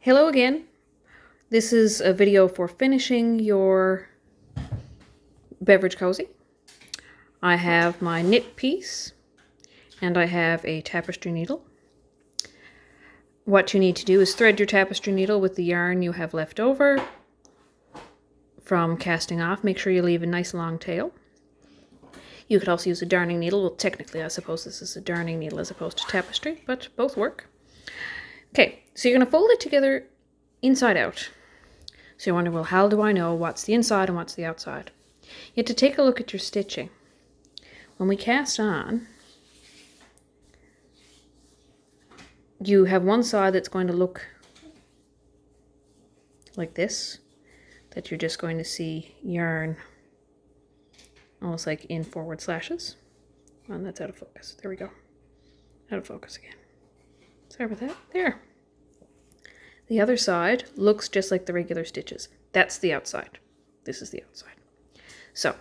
Hello again. This is a video for finishing your beverage cozy. I have my knit piece and I have a tapestry needle. What you need to do is thread your tapestry needle with the yarn you have left over from casting off. Make sure you leave a nice long tail. You could also use a darning needle. Well, technically I suppose this is a darning needle as opposed to tapestry, but both work. Okay, so you're going to fold it together inside out. So you wonder, well, how do I know what's the inside and what's the outside? You have to take a look at your stitching. When we cast on, you have one side that's going to look like this, that you're just going to see yarn almost like in forward slashes. Oh, and that's out of focus. There we go. Out of focus again. Sorry about that. There. The other side looks just like the regular stitches. That's the outside. This is the outside. So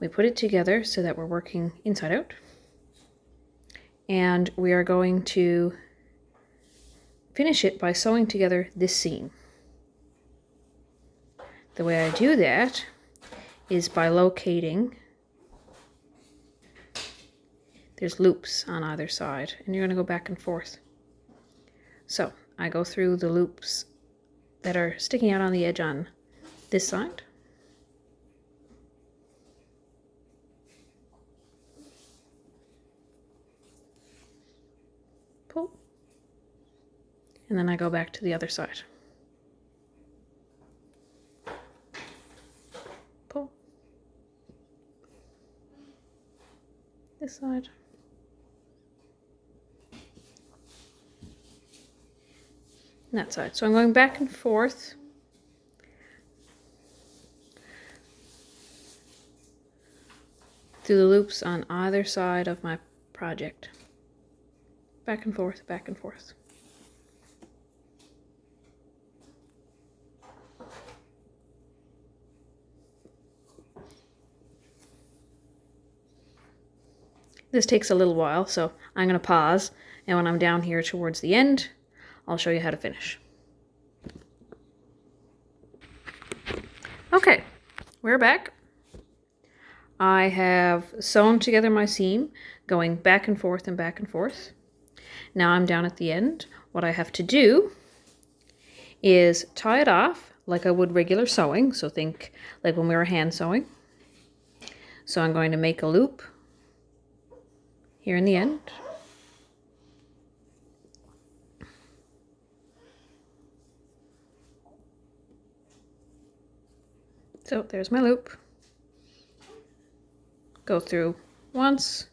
we put it together so that we're working inside out. And we are going to finish it by sewing together this seam. The way I do that is by locating, there's loops on either side, and you're going to go back and forth. So I go through the loops that are sticking out on the edge on this side. Pull. And then I go back to the other side. Pull. This side. That side. So I'm going back and forth through the loops on either side of my project. Back and forth, back and forth. This takes a little while, so I'm going to pause, and when I'm down here towards the end, I'll show you how to finish. Okay, we're back. I have sewn together my seam, going back and forth and back and forth. Now I'm down at the end. What I have to do is tie it off like I would regular sewing, so think like when we were hand sewing. So I'm going to make a loop here in the end. So there's my loop. Go through once,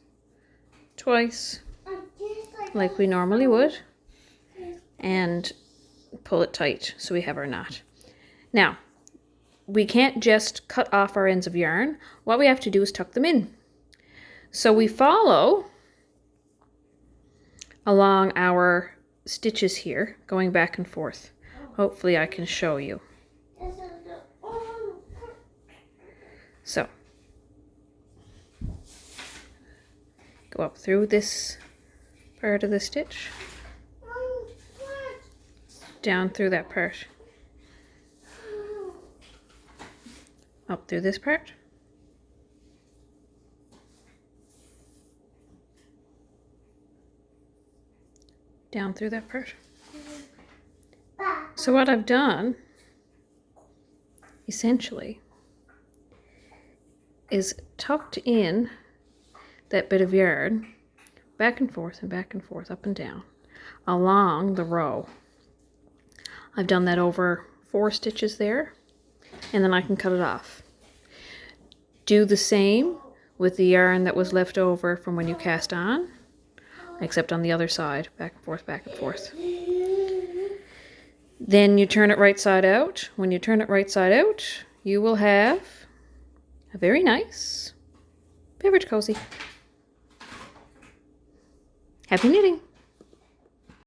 twice, like we normally would, and pull it tight so we have our knot. Now, we can't just cut off our ends of yarn. What we have to do is tuck them in. So we follow along our stitches here, going back and forth. Hopefully I can show you. So, go up through this part of the stitch, down through that part, up through this part, down through that part. So what I've done, essentially, is tucked in that bit of yarn back and forth and back and forth, up and down, along the row. I've done that over 4 stitches there, and then I can cut it off. Do the same with the yarn that was left over from when you cast on, except on the other side, back and forth, back and forth. Then you turn it right side out. When you turn it right side out, you will have a very nice beverage cozy. Happy knitting!